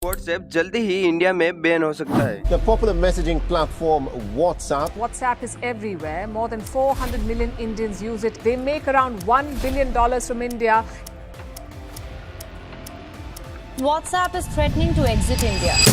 WhatsApp जल्दी ही India में ban हो सकता है। The popular messaging platform WhatsApp. WhatsApp is everywhere. More than 400 million Indians use it. They make around $1 billion from India. WhatsApp is threatening to exit India.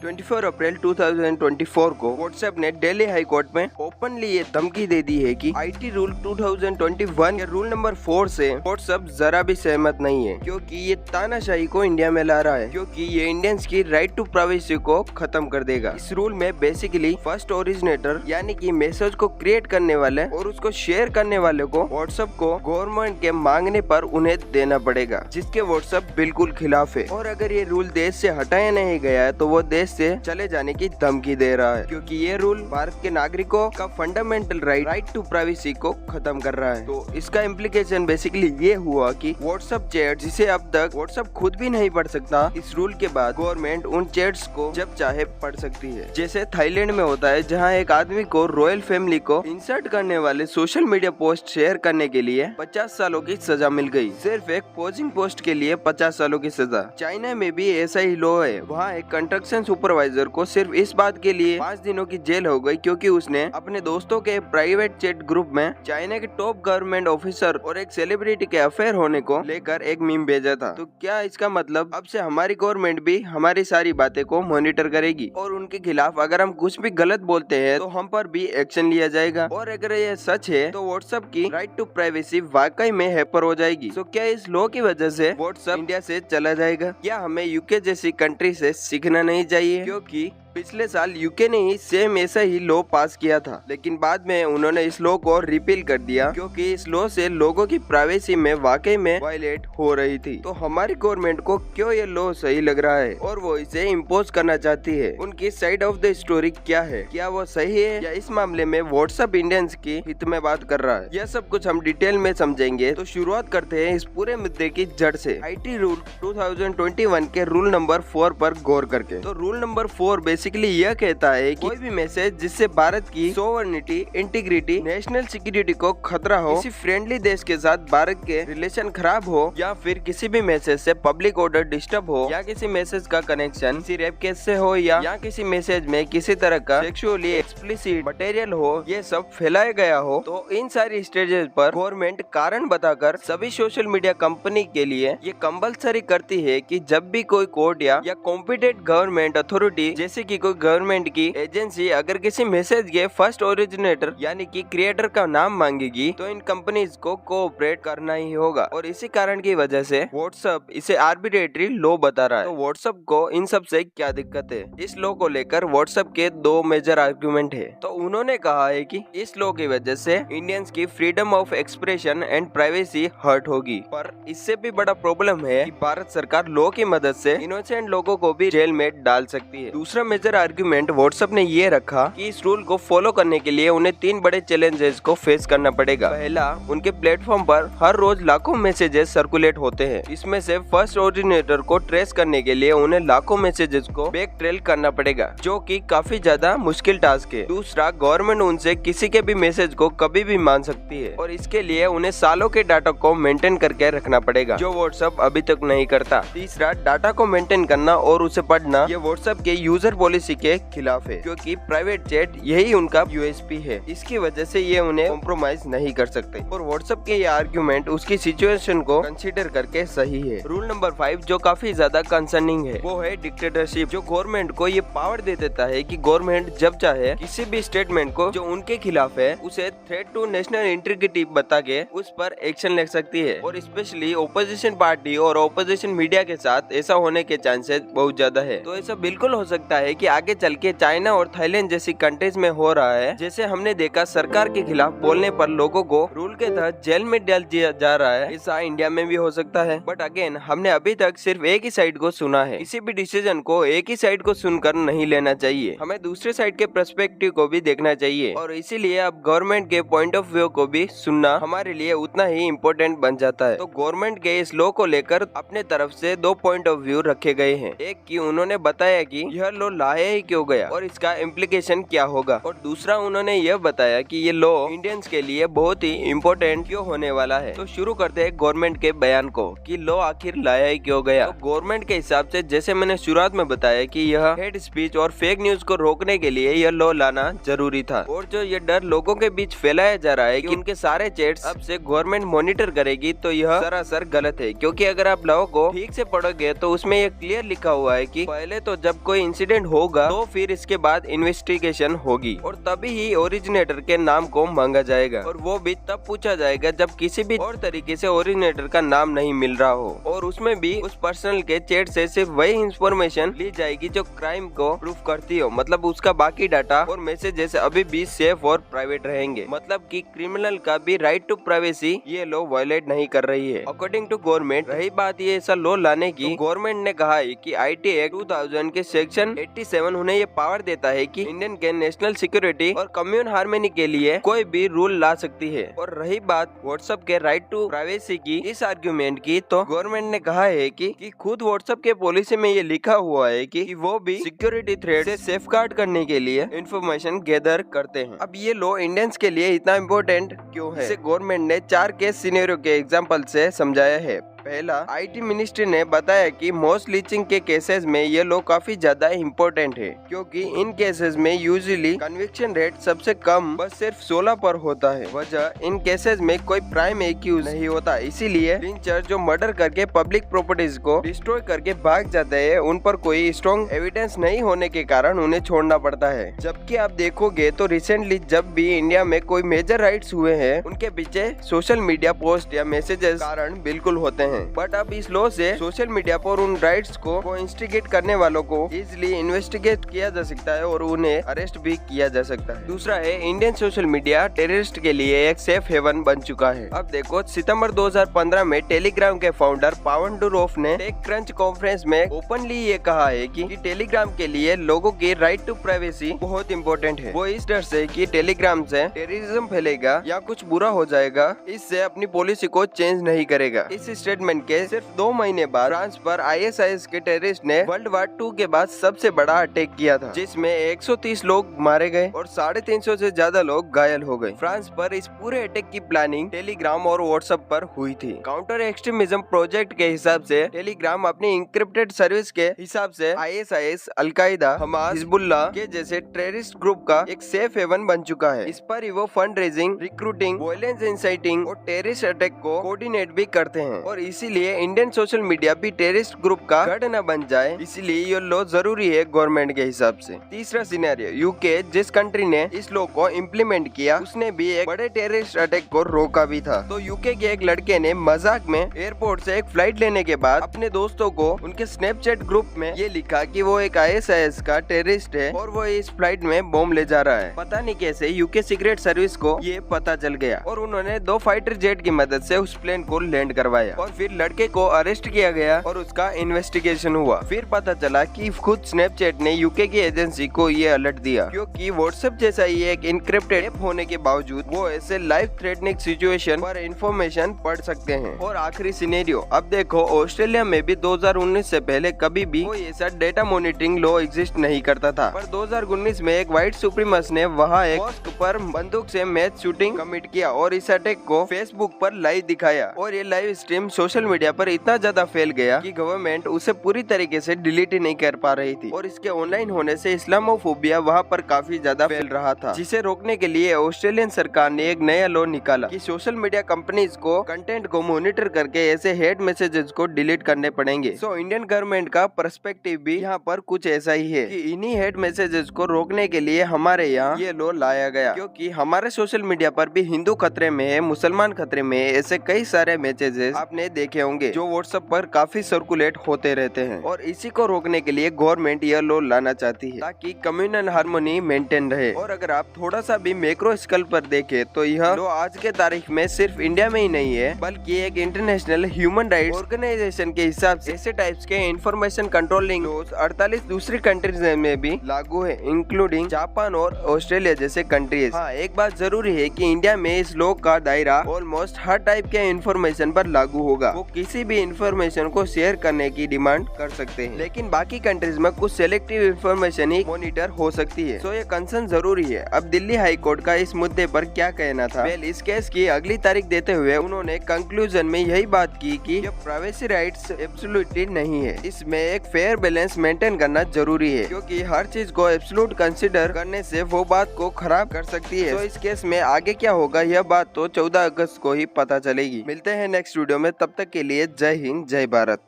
24 अप्रैल 2024 को WhatsApp ने Delhi high court में openly ये धमकी दे दी है कि आईटी रूल 2021 के rule number 4 से WhatsApp जरा भी सहमत नहीं है, क्योंकि ये तानाशाही को इंडिया में ला रहा है, क्योंकि ये इंडियंस की राइट टू प्राइवेसी को खत्म कर देगा। इस रूल में बेसिकली फर्स्ट ओरिजिनेटर यानी कि मैसेज को क्रिएट करने वाले और उसको शेयर करने वाले को व्हाट्सएप को गवर्नमेंट के मांगने पर उन्हें देना पड़ेगा, जिसके व्हाट्सएप बिल्कुल खिलाफ है। और अगर ये रूल देश से हटाया नहीं गया है तो वो देश से चले जाने की धमकी दे रहा है, क्योंकि ये रूल भारत के नागरिकों का फंडामेंटल राइट टू प्राइवेसी को खत्म कर रहा है। तो इसका इम्प्लीकेशन बेसिकली ये हुआ कि व्हाट्सएप चैट, जिसे अब तक व्हाट्सएप खुद भी नहीं पढ़ सकता, इस रूल के बाद गवर्नमेंट उन चैट्स को जब चाहे पढ़ सकती है। जैसे थाईलैंड में होता है, जहाँ एक आदमी को रॉयल फैमिली को इंसर्ट करने वाले सोशल मीडिया पोस्ट शेयर करने के लिए 50 सालों की सजा मिल गई। सिर्फ एक पोजिंग पोस्ट के लिए 50 सालों की सजा। चाइना में भी ऐसा ही लॉ है। वहाँ एक कंस्ट्रक्शन सुपरवाइजर को सिर्फ इस बात के लिए 5 दिनों की जेल हो गई, क्योंकि उसने अपने दोस्तों के प्राइवेट चैट ग्रुप में चाइना के टॉप गवर्नमेंट ऑफिसर और एक सेलिब्रिटी के अफेयर होने को लेकर एक मीम भेजा था। तो क्या इसका मतलब अब से हमारी गवर्नमेंट भी हमारी सारी बातें को मॉनिटर करेगी और उनके खिलाफ अगर हम कुछ भी गलत बोलते हैं तो हम पर भी एक्शन लिया जाएगा? और अगर ये सच है तो व्हाट्सएप की राइट टू प्राइवेसी वाकई में हैपर हो जाएगी। तो क्या इस लॉ की वजह से व्हाट्सएप इंडिया से चला जाएगा? क्या हमें यूके जैसी कंट्री से सीखना नहीं चाहिए? क्योंकि पिछले साल यूके ने ही सेम ऐसा ही लॉ पास किया था, लेकिन बाद में उन्होंने इस लॉ को रिपील कर दिया, क्योंकि इस लॉ से लोगों की प्राइवेसी में वाकई में वायलेट हो रही थी। तो हमारी गवर्नमेंट को क्यों ये लॉ सही लग रहा है और वो इसे इम्पोज करना चाहती है? उनकी साइड ऑफ द स्टोरी क्या है? क्या वो सही है या इस मामले में व्हाट्सएप इंडियंस की हित में बात कर रहा है? यह सब कुछ हम डिटेल में समझेंगे। तो शुरुआत करते हैं इस पूरे मुद्दे की जड़ से, आईटी रूल 2021 के रूल नंबर 4 पर गौर करके। तो रूल नंबर 4 बेसिकली यह कहता है कि कोई भी मैसेज जिससे भारत की सोवरेनिटी, इंटीग्रिटी, नेशनल सिक्योरिटी को खतरा हो, किसी फ्रेंडली देश के साथ भारत के रिलेशन खराब हो, या फिर किसी भी मैसेज से पब्लिक ऑर्डर डिस्टर्ब हो, या किसी मैसेज का कनेक्शन किसी रेप केस से हो, या किसी मैसेज में किसी तरह का सेक्सुअली एक्सप्लिसिट मटेरियल हो, ये सब फैलाया गया हो, तो इन सारी स्टेजेस पर गवर्नमेंट कारण बताकर सभी सोशल मीडिया कंपनी के लिए ये कंपलसरी करती है कि जब भी कोई कोर्ट या कॉम्पिटेंट गवर्नमेंट अथॉरिटी जैसे कि कोई गवर्नमेंट की एजेंसी अगर किसी मैसेज के फर्स्ट ओरिजिनेटर यानी कि क्रिएटर का नाम मांगेगी तो इन कंपनीज को कोऑपरेट करना ही होगा। और इसी कारण की वजह से व्हाट्सएप इसे आर्बिट्रेटरी लॉ बता रहा है। तो व्हाट्सएप को इन सब से क्या दिक्कत है? इस लॉ को लेकर व्हाट्सएप के 2 मेजर आर्गुमेंट है। तो उन्होंने कहा है कि इस लॉ की वजह से इंडियंस की freedom of expression and privacy hurt होगी, पर इससे भी बड़ा प्रॉब्लम है कि भारत सरकार लॉ की मदद से इनोसेंट लोगों को भी जेल में डाल सकती है। दूसरा मेजर आर्गुमेंट व्हाट्सएप ने ये रखा कि इस रूल को फॉलो करने के लिए उन्हें 3 बड़े चैलेंजेस को फेस करना पड़ेगा। पहला, उनके प्लेटफॉर्म पर हर रोज लाखों मैसेजेस सर्कुलेट होते हैं। इसमें से फर्स्ट ओरिजिनेटर को ट्रेस करने के लिए उन्हें लाखों मैसेजेस को बैक ट्रेल करना पड़ेगा, जो कि काफी ज्यादा मुश्किल टास्क है। दूसरा, गवर्नमेंट उनसे किसी के भी मैसेज को कभी भी मान सकती है और इसके लिए उन्हें सालों के डाटा को मेंटेन करके रखना पड़ेगा, जो व्हाट्सएप अभी तक नहीं करता। तीसरा, डाटा को मेंटेन करना और उसे पढ़ना ये व्हाट्सएप के यूजर पॉलिसी के खिलाफ है, क्योंकि प्राइवेट चैट यही उनका यूएसपी है। इसकी वजह से ये उन्हें कॉम्प्रोमाइज नहीं कर सकते और व्हाट्सएप के ये आर्गुमेंट उसकी सिचुएशन को कंसीडर करके सही है। रूल नंबर 5 जो काफी ज्यादा कंसर्निंग है वो है डिक्टेटरशिप, जो गवर्नमेंट को ये पावर दे देता है कि गवर्नमेंट जब चाहे किसी भी स्टेटमेंट को जो उनके खिलाफ है उसे थ्रेट टू नेशनल इंटीग्रिटी बता के उस पर एक्शन ले सकती है। और स्पेशली ओपोजिशन पार्टी और ओपोजिशन मीडिया के साथ ऐसा होने के चांसेस बहुत ज्यादा है। तो ऐसा बिल्कुल हो सकता है कि आगे चल के चाइना और थाईलैंड जैसी कंट्रीज में हो रहा है, जैसे हमने देखा सरकार के खिलाफ बोलने पर लोगों को रूल के तहत जेल में डाल दिया जा रहा है, ऐसा इंडिया में भी हो सकता है। बट अगेन, हमने अभी तक सिर्फ एक ही साइड को सुना है। किसी भी डिसीजन को एक ही साइड को सुनकर नहीं लेना चाहिए, हमें दूसरे साइड के पर्सपेक्टिव को भी देखना चाहिए। और इसीलिए अब गवर्नमेंट के पॉइंट ऑफ व्यू को भी सुनना हमारे लिए उतना ही इम्पोर्टेंट बन जाता है। तो गवर्नमेंट के इस लॉ को लेकर अपने तरफ से 2 पॉइंट ऑफ व्यू रखे गए हैं। एक कि उन्होंने बताया कि यह लॉ लाया ही क्यों गया और इसका इम्प्लीकेशन क्या होगा। और दूसरा उन्होंने यह बताया कि ये लॉ इंडियंस के लिए बहुत ही इम्पोर्टेंट क्यों होने वाला है। तो शुरू करते हैं गवर्नमेंट के बयान को कि लॉ आखिर लाया ही क्यों गया। तो गवर्नमेंट के हिसाब से जैसे मैंने शुरुआत में बताया कि यह हेट स्पीच और फेक न्यूज को रोकने के लिए यह लॉ लाना जरूरी था। और जो ये डर लोगों के बीच फैलाया जा रहा है कि उनके सारे चैट्स अब से गवर्नमेंट मॉनिटर करेगी, तो यह सरासर गलत है। क्योंकि अगर आप लॉ को ठीक से पढ़ोगे तो उसमें यह क्लियर लिखा हुआ है कि पहले तो जब कोई इंसिडेंट होगा तो फिर इसके बाद इन्वेस्टिगेशन होगी और तभी ही ओरिजिनेटर के नाम को मांगा जाएगा और वो भी तब पूछा जाएगा जब किसी भी और तरीके से ओरिजिनेटर का नाम नहीं मिल रहा हो। और उसमें भी उस पर्सनल के चैट से सिर्फ वही इंफॉर्मेशन ली जाएगी जो क्राइम को प्रूफ करती हो। मतलब उसका बाकी डाटा और मैसेजेस अभी भी सेफ और प्राइवेट रहेंगे। मतलब कि क्रिमिनल का भी राइट टू प्राइवेसी ये लॉ वायलेट नहीं कर रही है अकॉर्डिंग टू गवर्नमेंट। रही बात ये ऐसा लॉ लाने की, गवर्नमेंट ने कहा है कि IT एक्ट 2000 के सेक्शन 87 उन्हें ये पावर देता है कि इंडियन के नेशनल सिक्योरिटी और कम्युन हार्मनी के लिए कोई भी रूल ला सकती है। और रही बात व्हाट्सएप के राइट टू प्राइवेसी की इस आर्ग्यूमेंट की, तो गवर्नमेंट ने कहा है कि खुद व्हाट्सएप के पॉलिसी में ये लिखा हुआ है कि वो भी सिक्योरिटी थ्रेट से सेफगार्ड करने के लिए इंफॉर्मेशन गैदर करते हैं। अब ये लॉ इंडियंस के लिए इतना इम्पोर्टेंट क्यों है, इसे गवर्नमेंट ने 4 केस सिनेरियो के एग्जांपल से समझाया है। पहला, IT मिनिस्ट्री ने बताया कि मोस्ट लीचिंग के केसेस में ये लॉ काफी ज्यादा इम्पोर्टेंट है क्योंकि इन केसेस में यूजुअली कन्विक्शन रेट सबसे कम बस सिर्फ 16 पर होता है। वजह, इन केसेस में कोई प्राइम एक्यूज नहीं होता, इसीलिए लिंचर जो मर्डर करके पब्लिक प्रॉपर्टीज को डिस्ट्रॉय करके भाग जाते हैं उन पर कोई स्ट्रॉन्ग एविडेंस नहीं होने के कारण उन्हें छोड़ना पड़ता है। जबकि आप देखोगे तो रिसेंटली जब भी इंडिया में कोई मेजर राइट्स हुए हैं उनके पीछे सोशल मीडिया पोस्ट या मैसेजेस कारण बिल्कुल होते हैं। बट अब इस लॉ से सोशल मीडिया पर उन राइट्स को इंस्टिगेट करने वालों को इजिली इन्वेस्टिगेट किया जा सकता है और उन्हें अरेस्ट भी किया जा सकता है। दूसरा है, इंडियन सोशल मीडिया टेररिस्ट के लिए एक सेफ हेवन बन चुका है। अब देखो, सितंबर 2015 में टेलीग्राम के फाउंडर पावन डुरोफ ने टेक क्रंच कॉन्फ्रेंस में ओपनली ये कहा है कि टेलीग्राम के लिए लोगों की राइट टू प्राइवेसी बहुत इम्पोर्टेंट है। वो इस डर से कि टेलीग्राम से टेररिज्म फैलेगा या कुछ बुरा हो जाएगा, इससे अपनी पॉलिसी को चेंज नहीं करेगा। इस स्टेटमेंट के सिर्फ 2 महीने बाद फ्रांस पर ISIS के टेररिस्ट ने वर्ल्ड वार 2 के बाद सबसे बड़ा अटैक किया था, जिसमें 130 लोग मारे गए और 350 से ज्यादा लोग घायल हो गए। फ्रांस पर इस पूरे अटैक की प्लानिंग टेलीग्राम और व्हाट्सएप पर हुई थी। काउंटर एक्सट्रीमिज्म प्रोजेक्ट के हिसाब से टेलीग्राम अपनी इंक्रिप्टेड सर्विस के हिसाब से ISIS, अलकायदा, हमास, हिजबुल्लाह के जैसे टेररिस्ट ग्रुप का एक सेफ हेवन बन चुका है। इस पर ही वो fund raising, recruiting, violence inciting और टेररिस्ट अटैक को कोऑर्डिनेट भी करते हैं। और इसीलिए इंडियन सोशल मीडिया भी टेररिस्ट ग्रुप का गढ़ न बन जाए, इसलिए ये लॉ जरूरी है गवर्नमेंट के हिसाब से। तीसरा सिनेरियो, यूके जिस कंट्री ने इस लॉ को इम्प्लीमेंट किया उसने भी एक बड़े टेररिस्ट अटैक को रोका भी था। तो यूके के एक लड़के ने मजाक में एयरपोर्ट से एक फ्लाइट लेने के बाद अपने दोस्तों को उनके स्नैपचैट ग्रुप में ये लिखा कि वो एक ISIS का टेररिस्ट है और वो इस फ्लाइट में बॉम्ब ले जा रहा है। पता नहीं कैसे यूके सीक्रेट सर्विस को ये पता चल गया और उन्होंने 2 फाइटर जेट की मदद से उस प्लेन को लैंड करवाया और फिर लड़के को अरेस्ट किया गया और उसका इन्वेस्टिगेशन हुआ। फिर पता चला कि खुद स्नैपचैट ने यूके की एजेंसी को ये अलर्ट दिया क्योंकि व्हाट्सएप जैसा ही एक इनक्रिप्टेड ऐप होने के बावजूद वो ऐसे लाइफ थ्रेटनिंग सिचुएशन पर इंफॉर्मेशन पढ़ सकते हैं। और आखिरी सिनेरियो, अब देखो ऑस्ट्रेलिया में भी 2019 से पहले कभी भी कोई ऐसा डेटा मॉनिटरिंग लॉ एग्जिस्ट नहीं करता था, पर 2019 में एक व्हाइट सुप्रीमस ने वहाँ एक मॉस्क पर बंदूक से मैच शूटिंग कमिट किया और इस अटैक को फेसबुक पर लाइव दिखाया और ये लाइव स्ट्रीम सोशल मीडिया पर इतना ज्यादा फैल गया कि गवर्नमेंट उसे पूरी तरीके से डिलीट ही नहीं कर पा रही थी और इसके ऑनलाइन होने से इस्लामोफोबिया वहाँ पर काफी ज्यादा फैल रहा था, जिसे रोकने के लिए ऑस्ट्रेलियन सरकार ने एक नया लॉ निकाला कि सोशल मीडिया कंपनीज को कंटेंट को मॉनिटर करके ऐसे हेट मैसेजेस को डिलीट करने पड़ेंगे। सो इंडियन गवर्नमेंट का पर्सपेक्टिव भी यहाँ पर कुछ ऐसा ही है कि इन्हीं हेट मैसेजेस को रोकने के लिए हमारे यहाँ ये लॉ लाया गया, क्योंकि हमारे सोशल मीडिया पर भी हिंदू खतरे में है, मुसलमान खतरे में है, ऐसे कई सारे मैसेजेस आपने देखे होंगे जो व्हाट्सएप पर काफी सर्कुलेट होते रहते हैं और इसी को रोकने के लिए गवर्नमेंट यह लॉ लाना चाहती है ताकि कम्युनल हार्मोनी मेंटेन रहे। और अगर आप थोड़ा सा भी मैक्रो स्केल पर देखें तो यह लॉ आज के तारीख में सिर्फ इंडिया में ही नहीं है बल्कि एक इंटरनेशनल ह्यूमन राइट्स ऑर्गेनाइजेशन के हिसाब से ऐसे टाइप्स के इंफॉर्मेशन कंट्रोलिंग लॉज 48 दूसरी कंट्रीज में भी लागू है, इंक्लूडिंग जापान और ऑस्ट्रेलिया जैसे कंट्रीज। हाँ, एक बात जरूरी है कि इंडिया में इस लॉ का दायरा ऑलमोस्ट हर टाइप के इंफॉर्मेशन पर लागू होगा। होगा वो किसी भी इंफॉर्मेशन को शेयर करने की डिमांड कर सकते हैं, लेकिन बाकी कंट्रीज में कुछ सिलेक्टिव इंफॉर्मेशन ही मॉनिटर हो सकती है। सो ये कंसर्न जरूरी है। अब दिल्ली हाई कोर्ट का इस मुद्दे पर क्या कहना था? वेल, इस केस की अगली तारीख देते हुए उन्होंने कंक्लूजन में यही बात की कि प्राइवेसी राइट्स एब्सोल्युटली नहीं है। इसमें एक फेयर बैलेंस मेंटेन करना जरूरी है, क्योंकि हर चीज को एब्सोल्यूट कंसीडर करने से वो बात को खराब कर सकती है। तो इस केस में आगे क्या होगा यह बात तो 14 अगस्त को ही पता चलेगी। मिलते हैं नेक्स्ट वीडियो में, तब तक के लिए जय हिंद जय भारत।